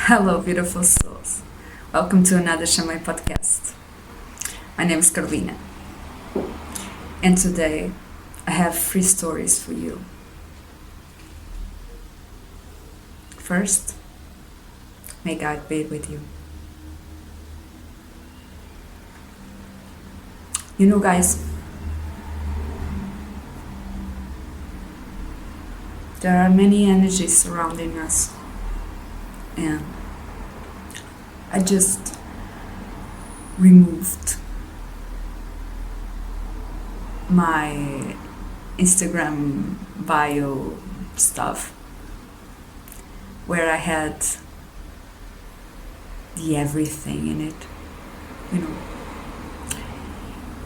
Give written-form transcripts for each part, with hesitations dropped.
Hello, beautiful souls. Welcome to another Shamayim Podcast. My name is Carolina, and today I have 3 stories for you. First, may God be with you. You know, guys, there are many energies surrounding us, and I just removed my Instagram bio stuff where I had the everything in it, you know.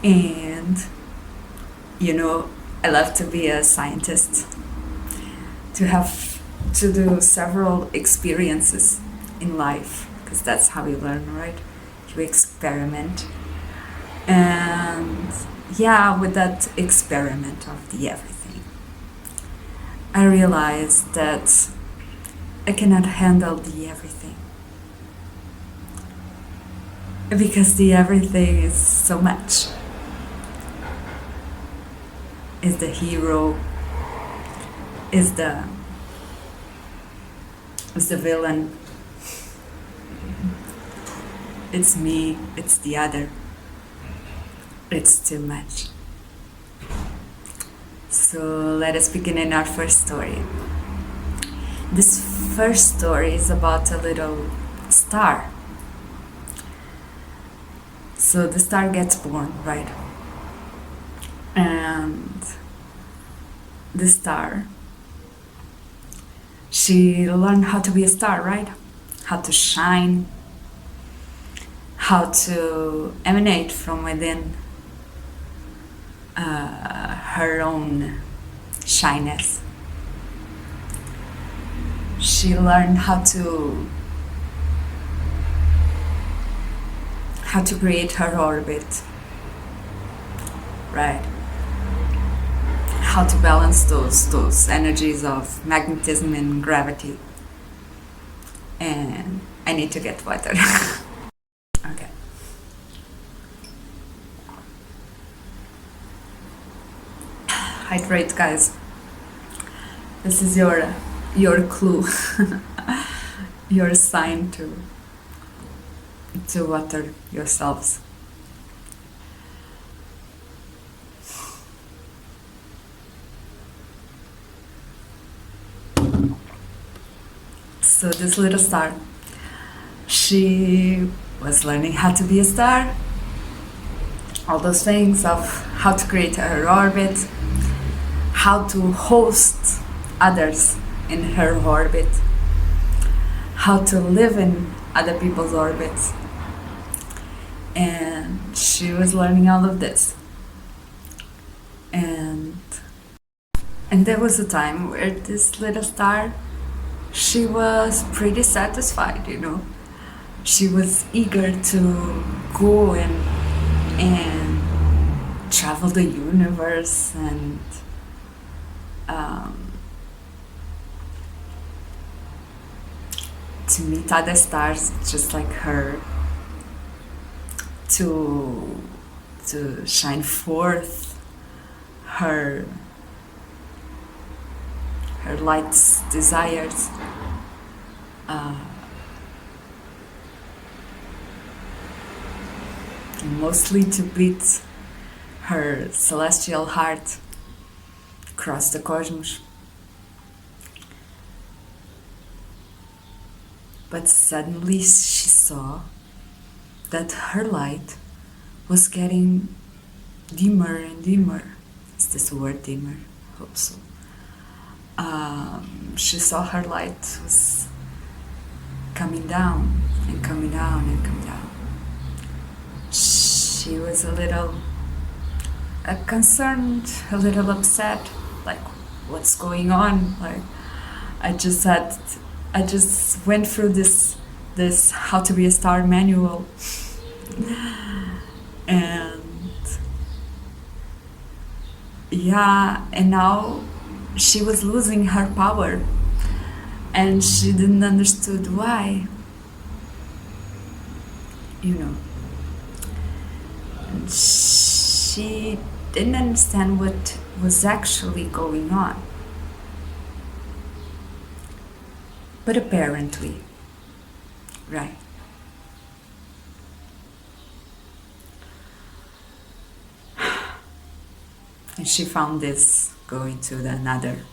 And, I love to be a scientist, to do several experiences in life, because that's how you learn, right? You experiment. And with that experiment of the everything, I realized that I cannot handle the everything. Because the everything is so much. Is the hero, is the villain, it's me, it's the other. It's too much. So let us begin in our first story. This first story is about a little star. So the star gets born, right? And the star, she learned how to be a star, right? How to shine, how to emanate from within her own shyness. She learned how to create her orbit, right? How to balance those energies of magnetism and gravity. And I need to get water. Okay. Hydrate, guys. This is your clue, your sign to water yourselves. So this little star, she was learning how to be a star, all those things of how to create her orbit, how to host others in her orbit, how to live in other people's orbits. And she was learning all of this. And there was a time where this little star, she was pretty satisfied, She was eager to go and travel the universe and to meet other stars just like her, to shine forth her light's desires, mostly to beat her celestial heart across the cosmos. But suddenly she saw that her light was getting dimmer and dimmer. Is this word dimmer? I hope so. She saw her light was coming down and coming down and coming down. She was a little concerned, a little upset, like, what's going on? Like, I just went through this how to be a star manual, and and now she was losing her power, and she didn't understood why. you know. And she didn't understand what was actually going on. But apparently, right? And she found this going to another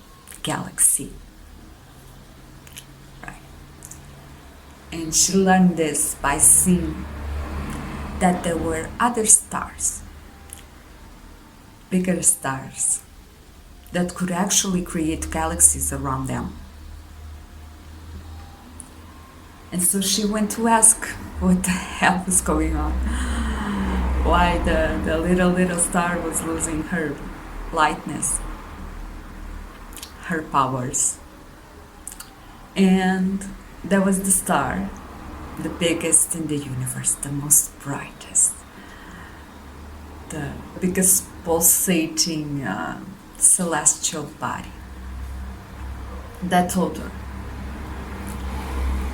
galaxy, right? And she learned this by seeing that there were other stars, bigger stars, that could actually create galaxies around them. And so she went to ask what the hell was going on, why the little star was losing her lightness, her powers. And there was the star, the biggest in the universe, the most brightest, the biggest pulsating celestial body, that told her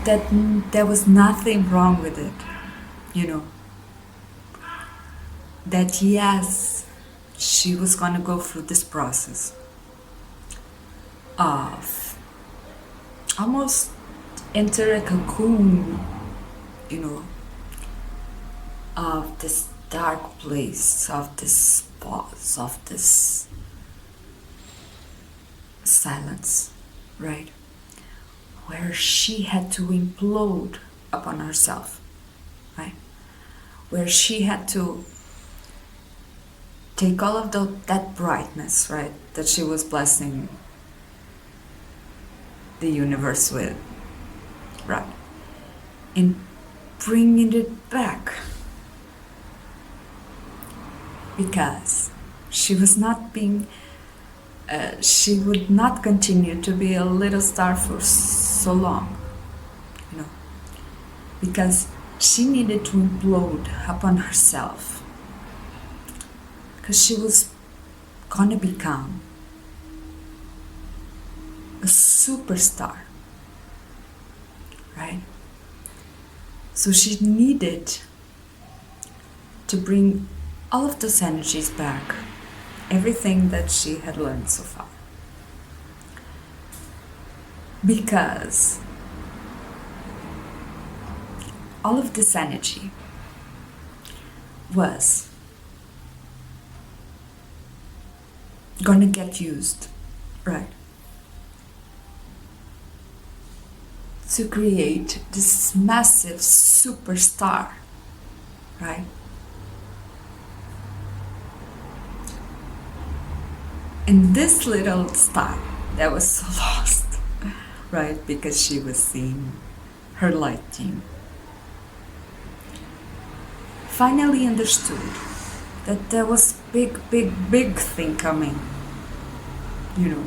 that there was nothing wrong with it, you know. That yes, she was going to go through this process of almost enter a cocoon, you know, of this dark place, of this pause, of this silence, right? Where she had to implode upon herself, right? Where she had to take all of that brightness, right, that she was blessing the universe with, right, and bringing it back, because she was not being, she would not continue to be a little star for so long, you know, because she needed to implode upon herself, because she was gonna become a superstar, right? So she needed to bring all of those energies back, everything that she had learned so far. Because all of this energy was gonna get used, right, to create this massive superstar, right? And this little star that was so lost, right, because she was seeing her light team, finally understood that there was big thing coming, you know.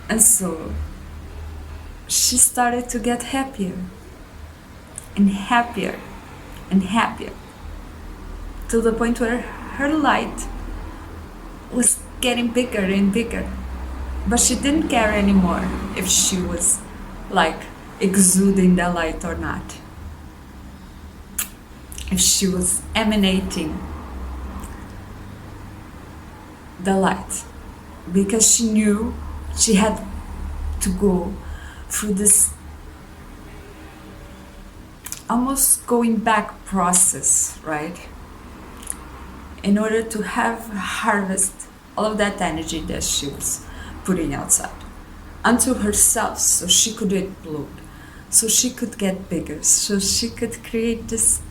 And so she started to get happier and happier and happier, to the point where her light was getting bigger and bigger. But she didn't care anymore if she was like exuding the light or not, if she was emanating the light, because she knew she had to go through this almost going back process, right, in order to harvest all of that energy that she was putting outside onto herself, so she could explode, so she could get bigger, so she could create this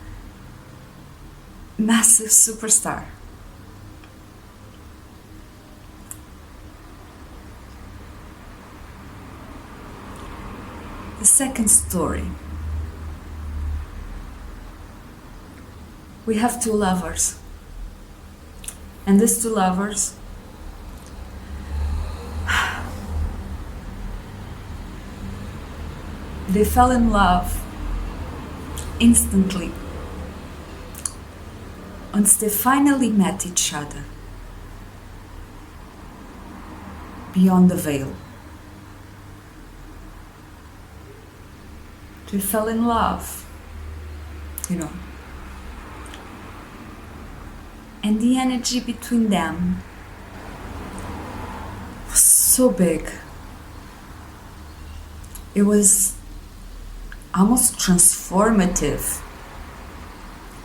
massive superstar. The second story. We have two lovers. And these two lovers they fell in love instantly once they finally met each other beyond the veil. They fell in love you know. And the energy between them was so big. It was almost transformative,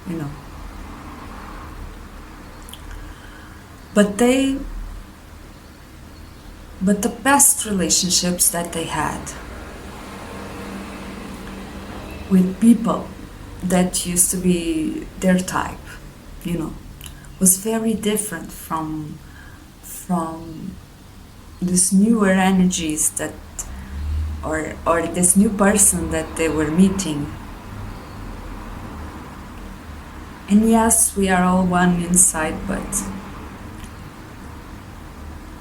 you know. But the best relationships that they had with people that used to be their type, you know, was very different from these newer energies that or this new person that they were meeting. And yes, we are all one inside, but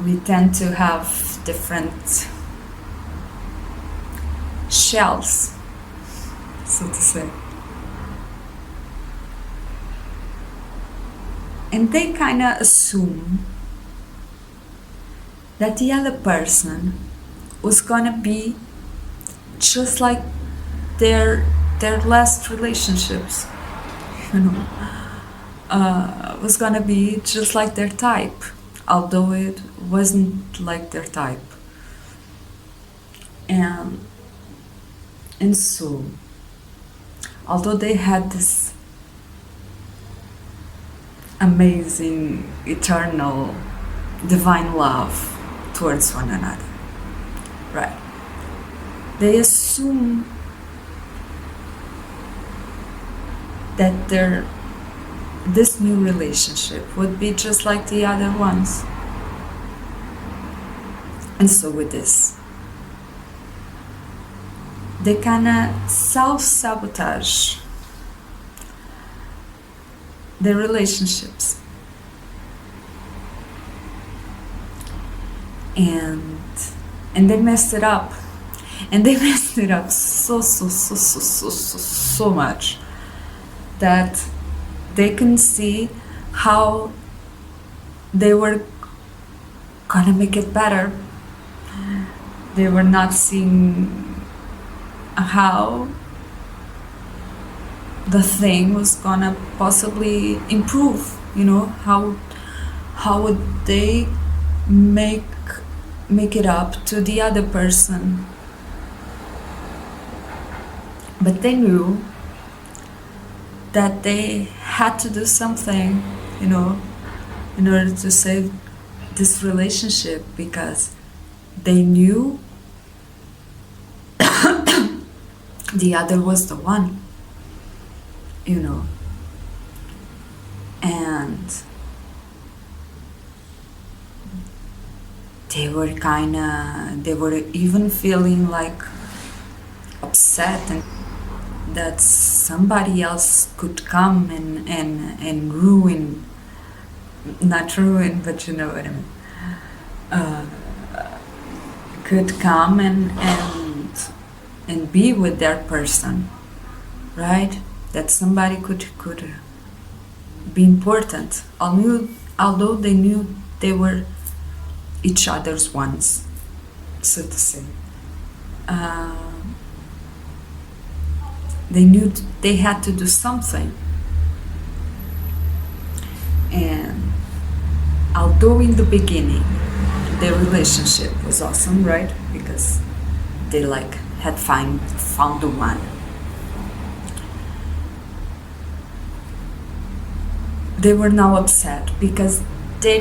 we tend to have different shells, so to say. And they kind of assume that the other person was gonna be just like their last relationships, you know, was gonna be just like their type, although it wasn't like their type. And so, although they had this amazing, eternal, divine love towards one another, right? They assume that this new relationship would be just like the other ones. And so with this, they kind of self-sabotage their relationships. And they messed it up. And they messed it up so much that they can see how they were gonna make it better. They were not seeing how the thing was gonna possibly improve, you know, how would they make it up to the other person. But they knew that they had to do something, you know, in order to save this relationship, because they knew the other was the one, you know. And they were even feeling like upset, and that somebody else could come and ruin, not ruin, but you know what I mean, could come and be with their person, right? That somebody could be important, although they knew they were each other's ones, so to say. They knew they had to do something. And although in the beginning their relationship was awesome, right? Because they had found the one. They were now upset because they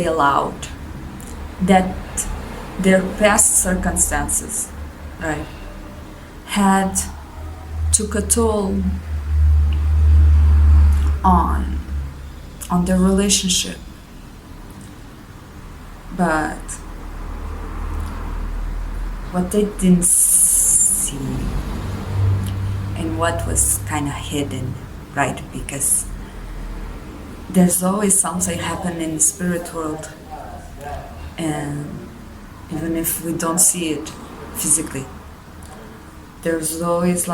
allowed that their past circumstances, right, had took a toll on their relationship. But what they didn't see, and what was kind of hidden, right? Because there's always something happening in the spirit world, and even if we don't see it physically, there's always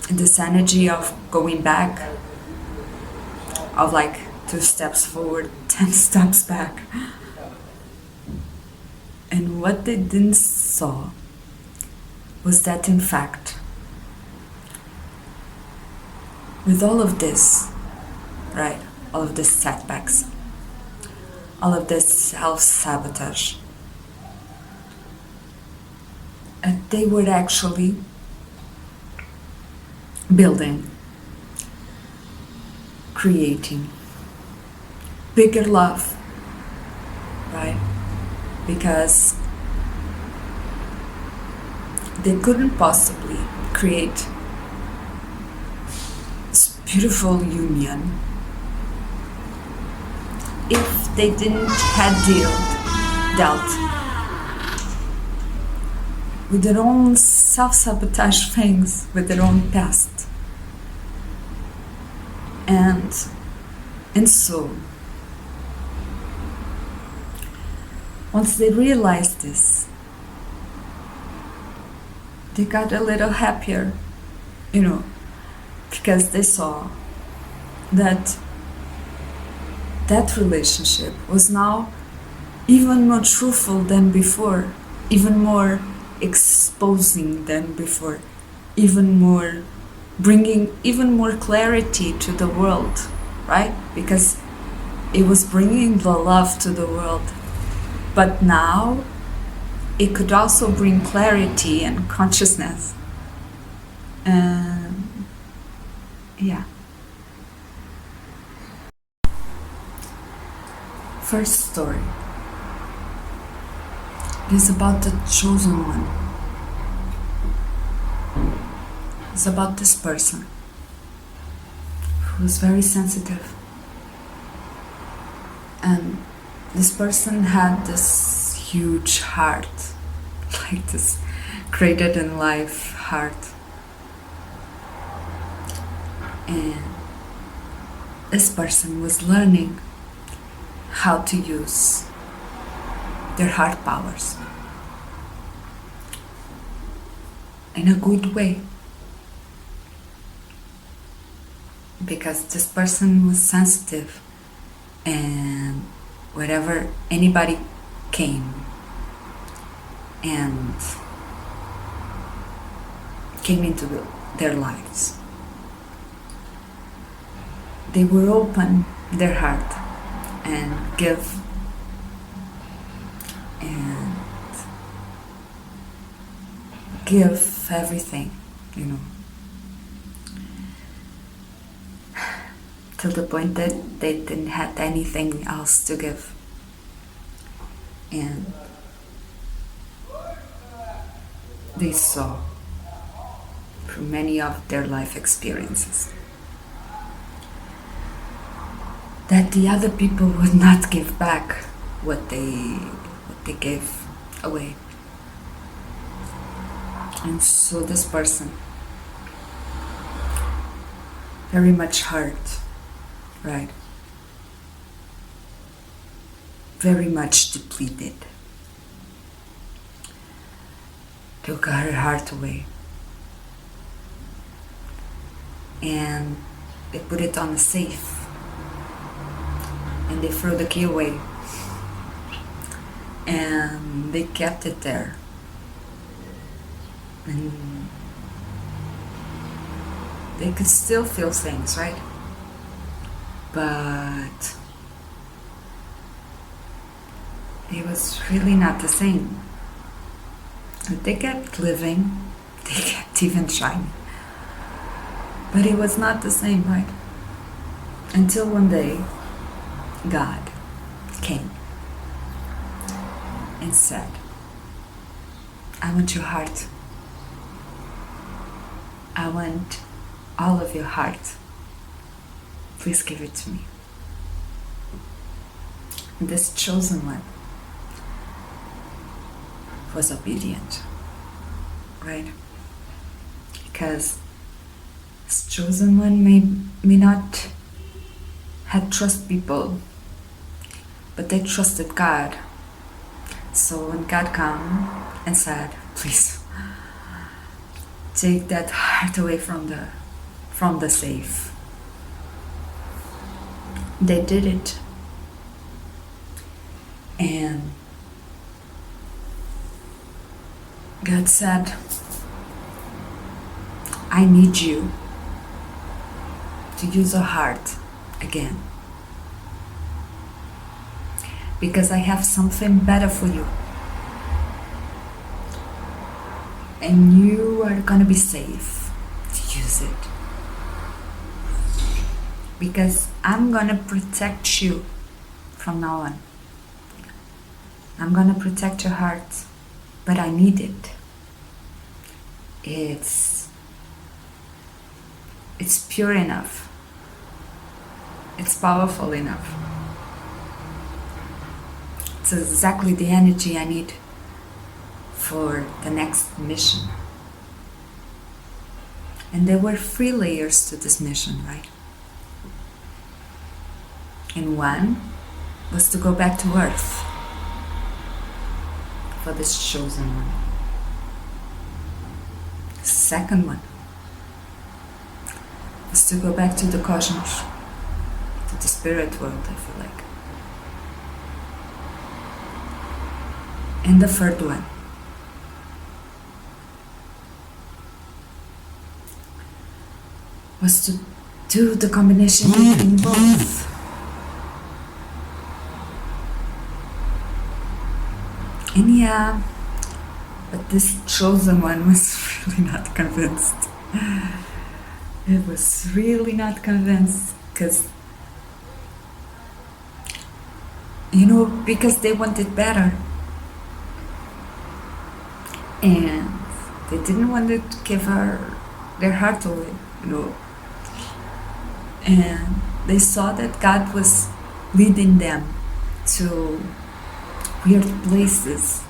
this energy of going back, of 2 steps forward, 10 steps back. And what they didn't saw was that, in fact, with all of this, right? All of these setbacks, all of this self-sabotage, and they were actually building, creating bigger love, right? Because they couldn't possibly create this beautiful union if they didn't had dealt with their own self-sabotage things, with their own past. And so once they realized this, they got a little happier, because they saw that that relationship was now even more truthful than before, even more exposing than before, even more bringing even more clarity to the world, right? Because it was bringing the love to the world, but now it could also bring clarity and consciousness. Yeah. First story is about the chosen one. It's about this person who was very sensitive. And this person had this huge heart, like this created in life heart. And this person was learning how to use their heart powers in a good way. Because this person was sensitive, and wherever anybody came into their lives, they would open their heart and give everything, till the point that they didn't have anything else to give. And they saw through many of their life experiences that the other people would not give back what they gave away. And so this person, very much hurt, right? Very much depleted, took her heart away, and they put it on a safe, and they threw the key away, and they kept it there. And they could still feel things, right? But it was really not the same. They kept living, they kept even shining, but it was not the same, right? Until one day God came and said, I want your heart. I want all of your heart. Please give it to me. And this chosen one was obedient, right? Because this chosen one may not have trust people, but they trusted God. So when God came and said, please take that heart away from the safe, they did it. And God said, I need you to use your heart again. Because I have something better for you. And you are gonna be safe to use it. Because I'm gonna protect you from now on. I'm gonna protect your heart, but I need it. It's pure enough. It's powerful enough. It's exactly the energy I need for the next mission. And there were 3 layers to this mission, right? And one was to go back to Earth for this chosen one. The second one was to go back to the cosmos, to the spirit world, I feel like. And the third one was to do the combination between both. And yeah, but this chosen one was really not convinced. It was really not convinced because, because they wanted better. And they didn't want to give her their heart away, And they saw that God was leading them to weird places,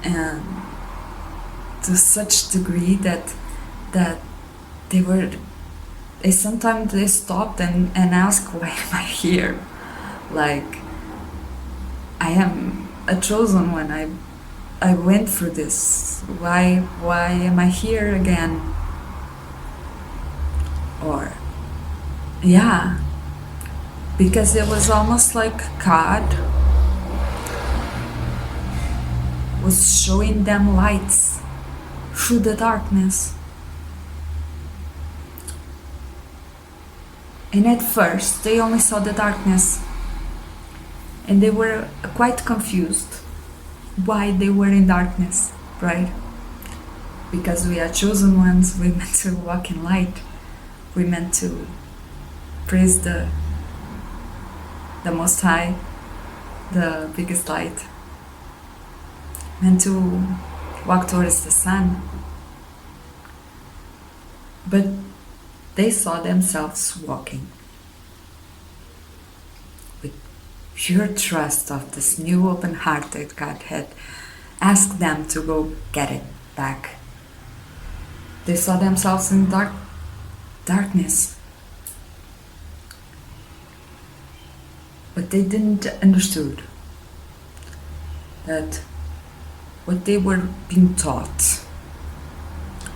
and to such degree that they sometimes stopped and asked, why am I here? Like, I am a chosen one. I went through this. Why am I here again? Or, yeah, because it was almost like God was showing them lights through the darkness. And at first, they only saw the darkness. And they were quite confused why they were in darkness, right? Because we are chosen ones, we're meant to walk in light. We're meant to praise the Most High, the biggest light. Meant to walk towards the sun. But they saw themselves walking with pure trust of this new open heart that God had asked them to go get it back. They saw themselves in darkness. But they didn't understood that what they were being taught,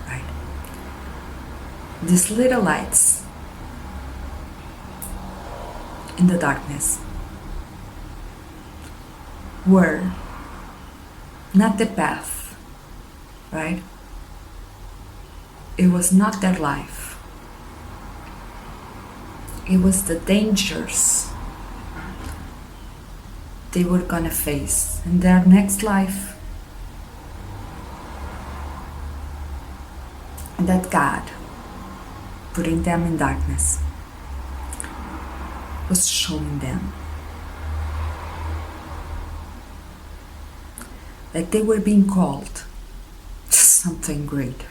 right? These little lights in the darkness were not the path, right? It was not their life. It was the dangers they were gonna face in their next life. And that God, putting them in darkness, was showing them that they were being called to something greater.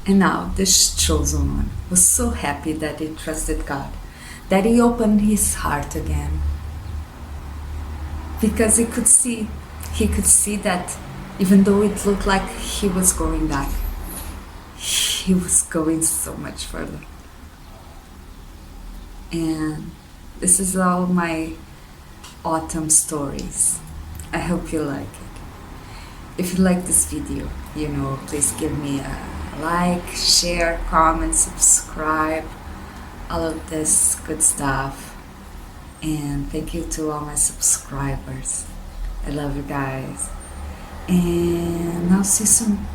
And now this chosen one was so happy that he trusted God, that he opened his heart again. Because he could see that even though it looked like he was going back, he was going so much further. And this is all my autumn stories. I hope you like it. If you like this video, please give me a like, share, comment, subscribe, all of this good stuff. And thank you to all my subscribers. I love you guys. And I'll see you soon.